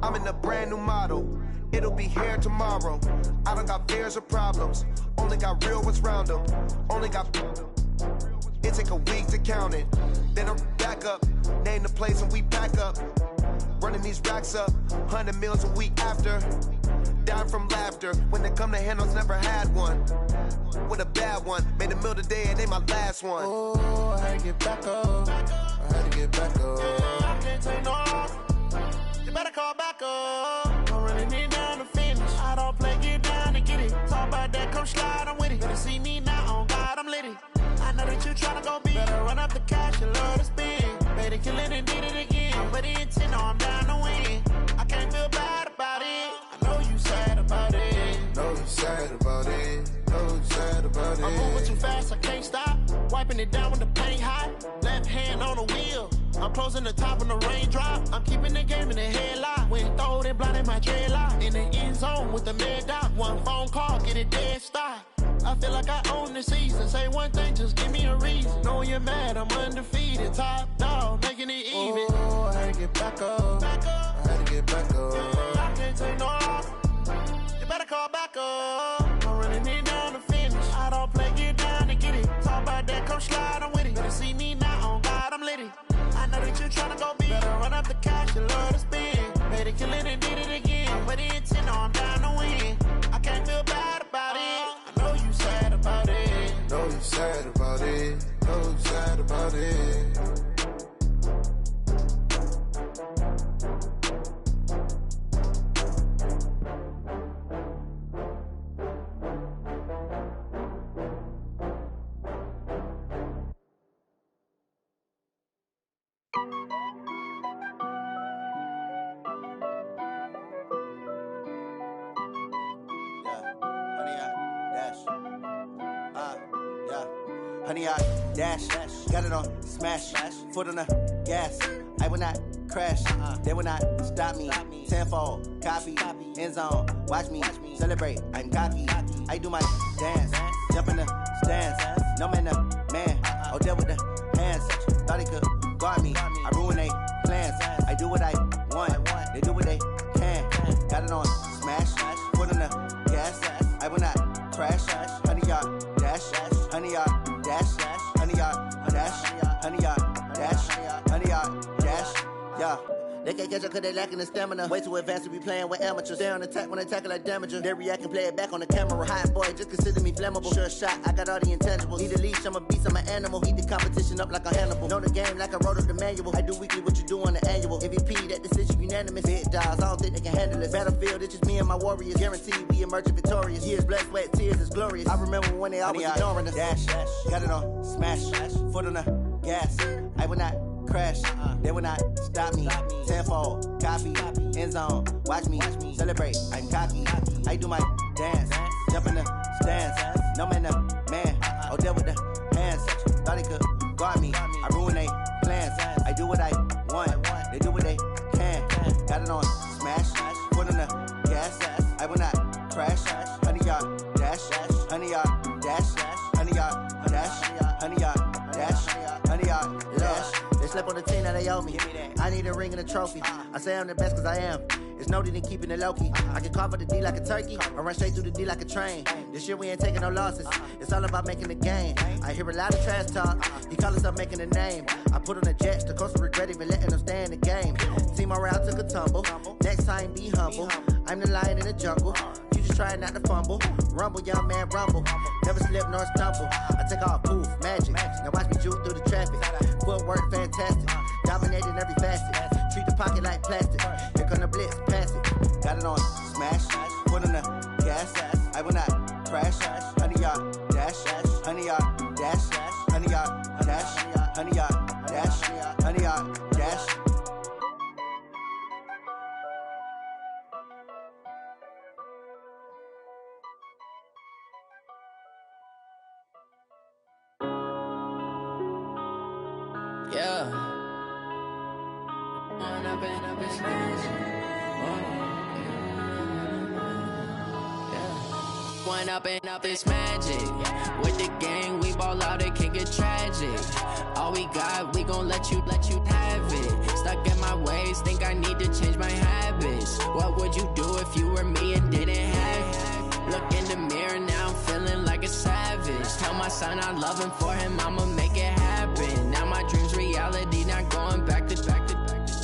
Speaker 6: I'm in a brand new model. It'll be here tomorrow. I don't got fears or problems. Only got real ones round them. Only got... It take a week to count it. Then I'm back up. Name the place and we pack up. Running these racks up. 100 meals a week after. Down from laughter. When they come to handles, never had one. With a bad one. Made a meal today and they my last one.
Speaker 1: Oh, I had to get back up. I had to get back up. I can't take no loss. You better call back up. I'm running it down to finish. I don't play, get down to get it. Talk about that, come slide, I'm with it. Better see me now, on God, I'm litty. I know that you tryna go big. Better run up the cash, you love to spend. Made it, kill it, and did it again. But the intent, no, I'm down to win. I can't feel bad about it. I know you sad about it.
Speaker 6: Know you sad about it. Know you sad about it.
Speaker 1: I'm moving too fast, I can't stop. Wiping it down when the paint hot. Left
Speaker 7: got hand on the wheel. I'm closing the top on the raindrop. I'm keeping the game in the headlock. When throwed and blinded my dreadlock. In the end zone with the mad dot. One phone call, get it dead stop. I feel like I own the season. Say one thing, just give me a reason. Know you're mad, I'm undefeated. Top dog, making it even.
Speaker 8: Oh, I had to get back up. I had to get back up.
Speaker 7: I can't take no loss. You better call back up. I'm running it down to finish. I don't play, get down to get it. Talk about that, come slide, I'm with it. Better see me now, on God, I'm lit it. I know that you tryna go big. Better run up the cash, you love to spend. Made it, kill it, and did it again. I'm with the intent, I'm down to win. I can't feel bad about it. I know you sad about it.
Speaker 8: Know you sad about it. Know you sad about it.
Speaker 1: Honey, I dash, got it on smash, foot on the gas. I will not crash, they will not stop me. Tenfold, copy, end zone, watch me celebrate. I'm cocky, I do my dance, jump in the stands. No man, the man, oh, deal with the hands. Thought he could guard me, I ruin they plans. I do what I want, they do what they can. Got it on smash, foot on the gas. I will not crash, honey, y'all dash, honey, y'all dash, honey, y'all dash, honey, y'all dash, honey, y'all dash, yeah. They can't catch up cause they lacking the stamina. Way too advanced to be playing with amateurs. Stay on attack when they tackle like damager. They react and play it back on the camera. Hot boy, just consider me flammable. Sure shot, I got all the intangibles. Need a leash, I'm a beast, I'm an animal. Heat the competition up like a Hannibal. Know the game like I wrote up the manual. I do weekly what you do on the annual. MVP, that decision unanimous. Big dogs, I don't think they can handle this. Battlefield, it's just me and my warriors. Guaranteed we emerging victorious. Years, blood, sweat, tears, is glorious. I remember when they always ignoring us. Dash, got it on smash, foot on the gas. I will not crash, they will not stop me. Tenfold, copy, end zone, watch me celebrate. I'm cocky, I do my dance, jump in the stands. No man, the man, oh, deal with the hands. Thought he could guard me, I ruin they plans. I do what I want, they do what they can. Got it on smash, foot on the gas. I will not crash, honey, y'all dash, honey, y'all dash, honey, y'all dash, honey, y'all dash, honey, y'all dash. They slept on the team, now they owe me. I need a ring and a trophy. I say I'm the best cause I am. It's no need in keeping it low-key. I can carve up the D like a turkey, or run straight through the D like a train. This year we ain't taking no losses. It's all about making the game. I hear a lot of trash talk. He call us up making a name. I put on the Jets, the coach will regret even letting them stay in the game. Team morale took a tumble. Next time be humble. I'm the lion in the jungle. You just trying not to fumble. Rumble, young man, rumble. Never slip nor stumble. I take off, poof, magic. Now watch me juke through the traffic. Footwork fantastic. Dominating every facet. Treat the pocket like plastic. Here come the blitz, pass it. Got it on smash, foot on the gas. I will not crash. Honey, y'all dash, honey, y'all dash, honey, y'all dash, honey, y'all dash, honey, y'all dash.
Speaker 9: Yeah. One up and up is magic. With the gang, we ball out, it can get tragic. All we got, we gon' let you have it. Stuck in my ways, think I need to change my habits. What would you do if you were me and didn't have it? Look in the mirror, now I'm feeling like a savage. Tell my son I love him, for him I'ma make it happen. Now my dream's reality, not going back to.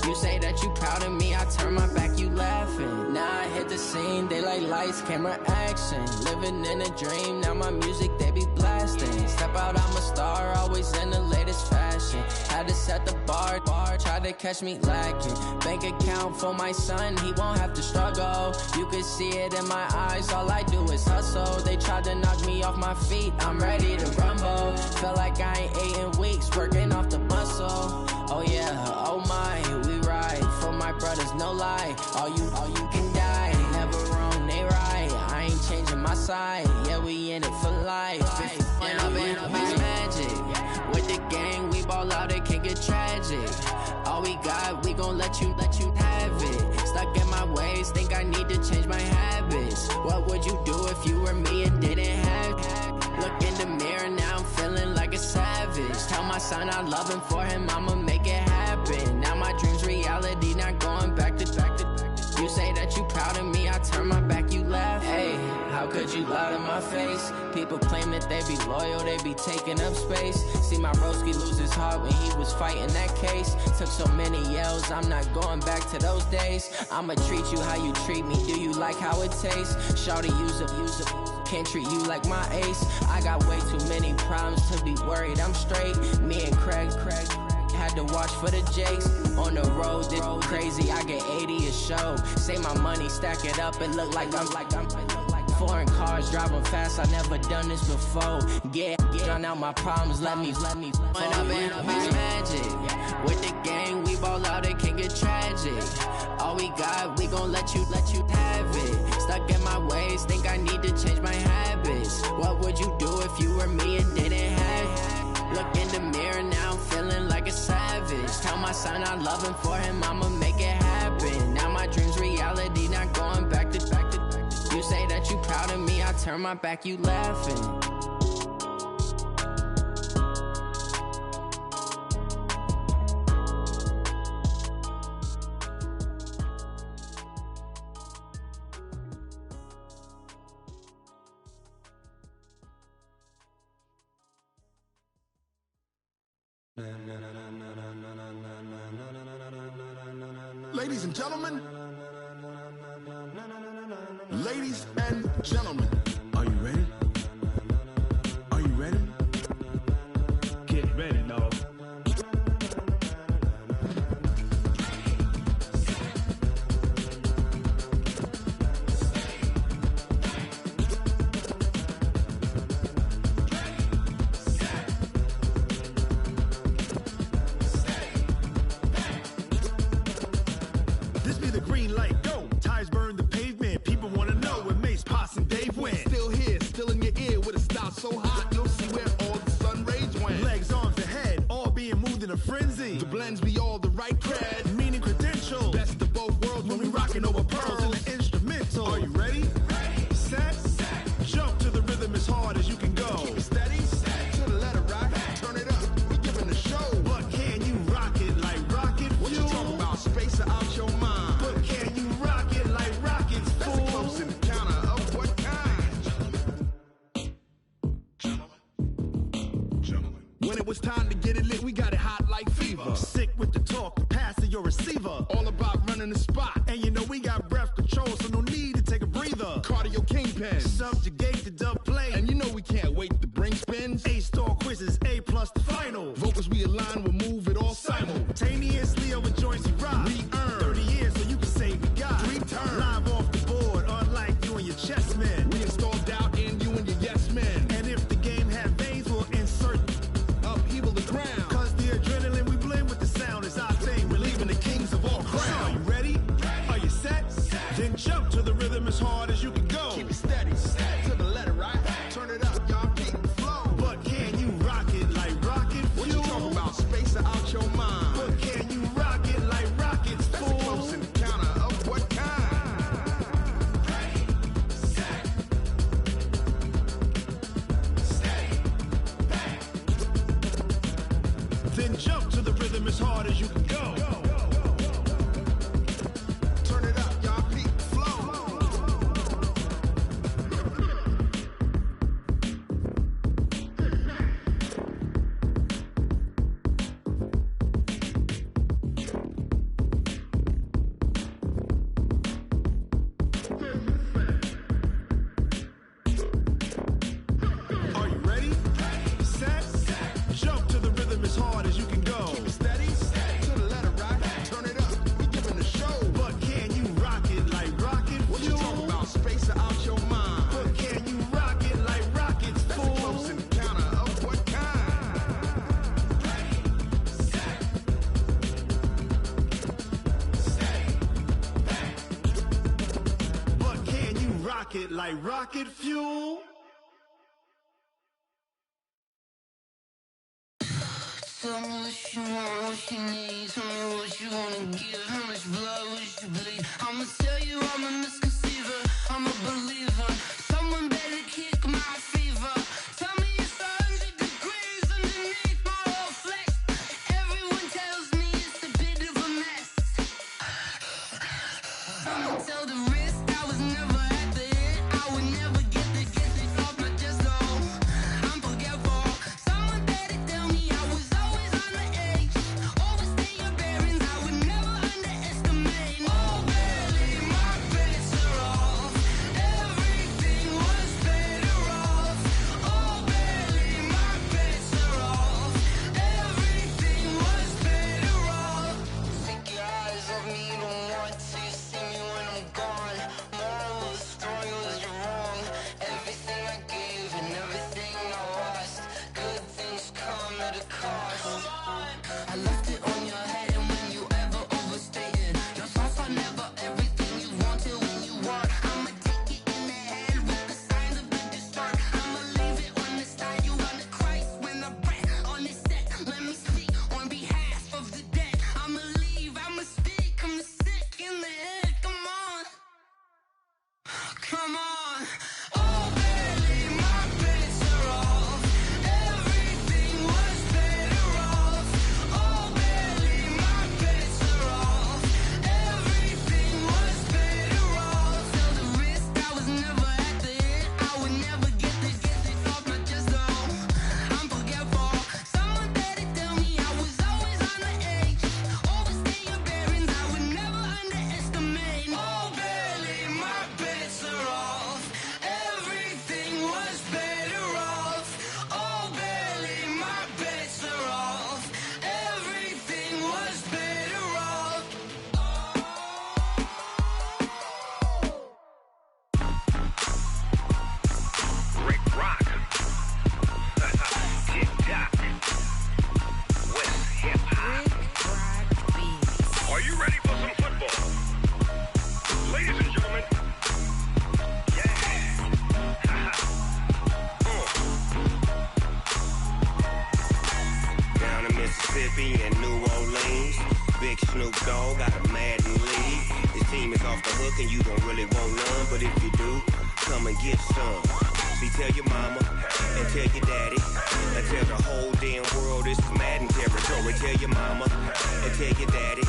Speaker 9: You say that you proud of me, I turn my back, you laughing. Now I hit the scene, they like lights, camera, action. Living in a dream, now my music, they be blasting. Step out, I'm a star, always in the latest fashion. Had to set the bar, try to catch me lacking. Bank account for my son, he won't have to struggle. You can see it in my eyes, all I do is hustle. They tried to knock me off my feet, I'm ready to rumble. Felt like I ain't ate in weeks, working off the muscle. Oh yeah, oh my, we ride for my brothers, no lie. All you can die, never wrong, they right. I ain't changing my side, yeah, we in it for life. If up and up is magic. With the gang, we ball out, it can't get tragic. All we got, we gon' let you have it. Stuck in my ways, think I need to change my habits. What would you do if you were me and didn't have it? Look in the mirror, now I'm feeling like a savage. Tell my son I love him, for him I'ma make it happen. Now my dream's reality, not going back to. You say that you proud of me, I turn my back, you laugh. Hey, how could you lie to my face? People claim that they be loyal, they be taking up space. See my broski lose his heart when he was fighting that case. Took so many yells, I'm not going back to those days. I'ma treat you how you treat me, do you like how it tastes? Shawty, use up. Can't treat you like my ace. I got way too many problems to be worried, I'm straight. Me and Craig had to watch for the Jakes. On the road, this crazy, I get 80 a show. Say my money, stack it up, and look like I'm foreign cars, driving fast, I never done this before. Get drown out my problems, let me When up in Beach Magic. With the gang, we ball out, it can get tragic. All we got, we gon' let you have it. Stuck in my ways, think I need to change my habits. What would you do if you were me and didn't have it? Look in the mirror, now I'm feeling like a savage. Tell my son I love him, for him I'ma make it happen. Now my dream's reality, not going back to. You say that you proud of me, I turn my back, you laughing.
Speaker 2: Ladies and gentlemen, ladies and gentlemen, are you ready? Are you ready? Get ready, dog. This be the green light, go. Tires burn the pavement. People wanna know where Mace, Posse, and Dave went. Still here, still in your ear with a style so hot, you'll see where all the sun rays went. Legs, arms, the head, all being moved in a frenzy. The blends be all the right cred, meaning credentials. Best of both worlds when we rockin' over pearls in the instrumental. Are you ready? Set, jump to the rhythm as hard as you can go. Keep it steady, to the letter right, turn it up, we giving the show. But can you rock it like rocket fuel? What you talking about, space out your mind? But can you rock it like rockets, fool? That's a close encounter of what kind? When it was time to get it lit, we got it hot like fever. Sick with the talk, pass to your receiver. All about running the spot. And you know we got breath control, so no need to take a breather. Cardio kingpin, subjugate the dub play. And you know we can't wait to bring spins. A-star quizzes, A+ the final. Vocals we align, we'll move it all simultaneously over joints we rock. We earn 30 years, so you can say we got 3 turns. Live off the board, unlike you and your chess men. We install doubt in you and your yes men. And if the game had veins, we'll insert upheaval the ground. Cause the adrenaline we blend with the sound is our thing. We're leaving the kings of all crowns. Are you ready? Are you set? Then jump to the rhythm as hard as you can go. Keep it steady, to the letter right. Turn it up, y'all keep the flow. But can you rock it like rocket fuel? What you talking about, space out your mind? But can you rock it like rockets, fool? That's a close encounter of what kind? Then jump to the rhythm as hard as you can go. Turn it up, y'all keep the flow. Are you ready? Set, jump to the rhythm as hard as you can go. Keep it steady, to the letter right. Turn it up, we giving the show. But can you rock it like rocket fuel? What you talking about, space out your mind? But can you rock it like rockets, fool? That's a close encounter of what kind? But can you rock it like rocket fuel?
Speaker 10: Some
Speaker 9: what you want, what you need. Tell me what you wanna give. How much blood would you bleed? I'ma tell you I'm a misconceiver. I'm a believer. Someone better kick my fever. Tell me it's 100 degrees underneath my whole flesh. Everyone tells me it's a bit of a mess. I'ma tell the risk I was never at the hit. I would never get it off my chest though. I'm forgetful. Someone better tell me I was always on the edge. Overstay your bearings, I would never underestimate. Oh baby, my bets are off. Everything was better off. Oh baby, my bets are off. Everything was better off. Take your eyes off me, you don't want to see me when I'm gone. Moral of the story was you're wrong. Everything I gave and everything I lost. Good things come at a cost. I left it on your head, and when you ever overstated, your thoughts are never everything you wanted when you want. I'ma take it in the head with the signs of the disturbed. I'ma leave it on the side. You on the Christ when I breath on this set. Let me speak on behalf of the dead. I'ma leave, I'ma speak. I'm sick in the head. Come on, come on. Oh baby, my bets are off. Everything was better off. Oh baby, my bets are off. Everything was better off. Tell the risk I was never at the hit. I would never get it off my chest though. I'm forgetful. Someone better tell me I was always on the edge. Overstay your bearings, I would never underestimate. Oh baby, my bets are off. Everything was better off. Oh baby, my bets are off. Everything was better off.
Speaker 10: Rick Rock. TikTok. West Hip Hop. Are you ready for some football? Ladies and gentlemen. Yeah. Down in Mississippi and New Orleans, Big Snoop Dogg got a Madden league. His team is off the hook and you don't really want none, but if you do, come and get some. See, tell your mama and tell your daddy and tell the whole damn world this is Madden territory. Tell your mama and tell your daddy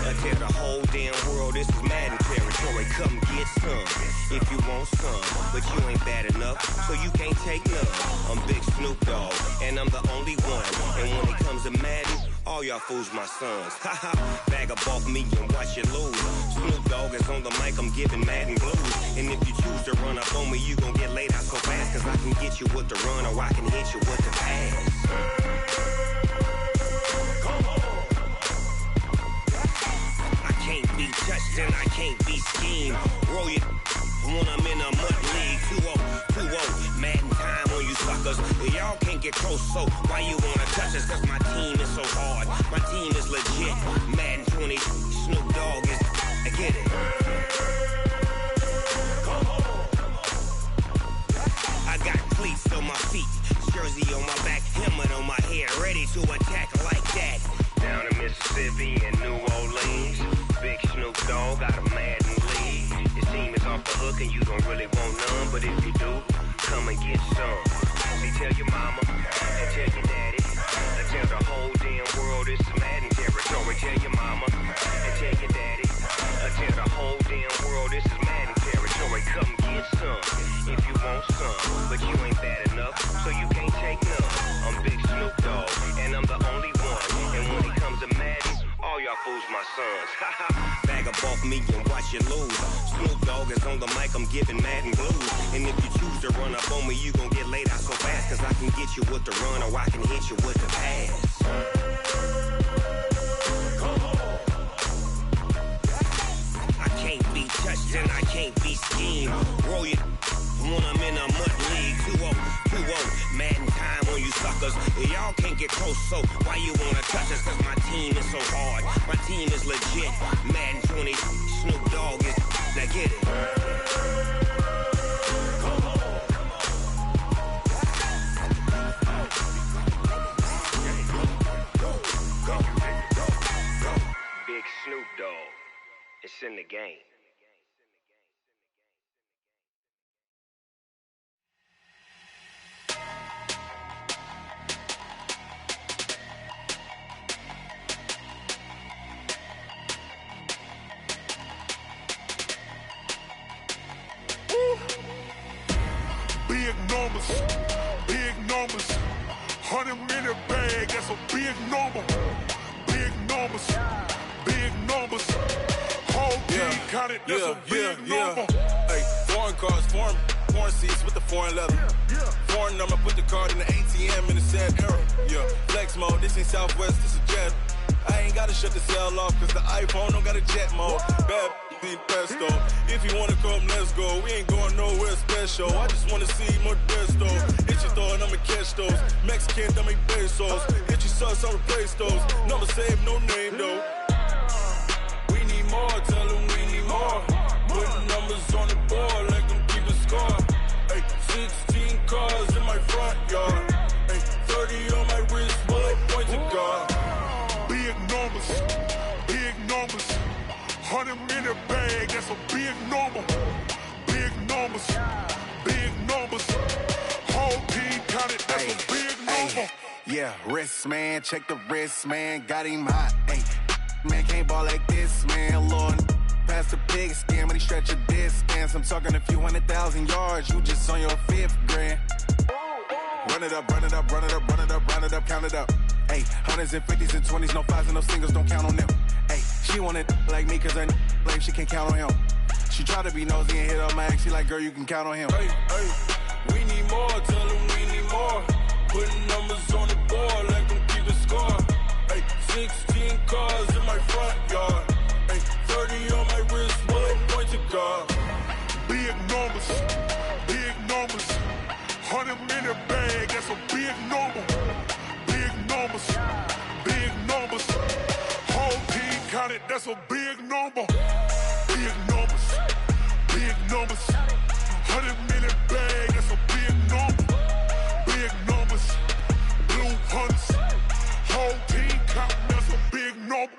Speaker 10: and tell the whole damn world this is Madden territory. Come get some if you want some, but you ain't bad enough, so you can't take none. I'm Big Snoop Dogg and I'm the only one. And when it comes to Madden, all y'all fools my sons. Haha, bag up off me and watch you lose. Snoop Dogg is on the mic, I'm giving Madden blues. And if you choose to run up on me, you gon' get laid out so fast. Cause I can get you with the run or I can hit you with the pass. I can't be touched and I can't be schemed. Roll it when I'm in a mud league. 2-0, Madden time on you suckers. Y'all can't get close, so why you wanna touch us? Cause my team is so hard, my team is legit. Madden 20, Snoop Dogg is, I get it. I got cleats on my feet, jersey on my back, helmet on my head, ready to attack like that. Down in Mississippi and New Orleans, Big Snoop Dogg got a Madden league. His team is off the hook and you don't really want none, but if you do, come and get some. See, tell your mama and tell your daddy and tell the whole damn world this is Madden territory. Tell your mama and tell your daddy and tell the whole damn world this is Madden territory. Come get some if you want some, but you ain't bad enough, so you can't take none. I'm Big Snoop Dogg and I'm the only one. And when it comes to Madden, all y'all fools my sons. Bag up off me and watch you lose. Snoop Dogg is on the mic, I'm giving Madden blues. And if you choose to run up on me, you gon' get laid out so fast. Cause I can get you with the run or I can hit you with the pass. I can't be touched and I can't be schemed. Roll it when I'm in a mud league. 2-0, Madden time on you suckers. Y'all can't get close, so why you wanna touch us? Cause my team is so hard, my team is legit. Madden 20, Snoop Dogg is, now get it. underdog. It's in the game.
Speaker 2: Big numbers, big numbers. 100-minute bag, that's a big number. Big numbers, big numbers. Whole team counted, that's a big number.
Speaker 11: Hey, foreign cars, foreign seats with the foreign leather. Foreign number, put the card in the ATM in the sad era. Yeah, flex mode, this ain't Southwest, this is Jet. I ain't gotta shut the cell off, cause the iPhone don't got a jet mode. Bad be pesto. If you wanna come, let's go. We ain't going nowhere special. I just wanna see more Modesto. Hit your throw and I'ma catch those. Mexican, dummy pesos. Hit your sauce, I'll replace those. Number save, no name though. We need more, tell them we need more. Putting numbers on the board, like them keep score. Hey, 16 cars in my front yard. Hey, 30 on my wrist, bullet point to God.
Speaker 2: Big numbers, big numbers. 100-minute bag, that's a big number. Big numbers, big numbers. Whole team counted, that's a big number.
Speaker 12: Yeah, wrist man, check the wrist man, got him hot. Ay, man can't ball like this, man. Lord, past the pig skin when he stretch a distance. I'm talking a few 100,000 yards, you just on your 5th grand. Run it up, run it up, run it up, run it up, run it up, count it up. Hey, 100s and 50s and 20s, no 5s and no singles, don't count on them. Hey, she wanted like me cause her like she can't count on him. She tried to be nosy and hit up my ex, she like, girl, you can count on him.
Speaker 11: Hey, we need more, tell them we need more. Putting numbers on the board, like them keep the score. Hey, 16 cars in my front yard. Hey, 30 on my wrist, bullet point to God.
Speaker 2: Big numbers, big numbers. 100-minute bag, that's a big number. Big numbers, big numbers. Whole team counted, that's a big number. Big numbers, big numbers. 100-minute bag, that's a big number. Big numbers, blue hunts. Whole team counting, that's a big number.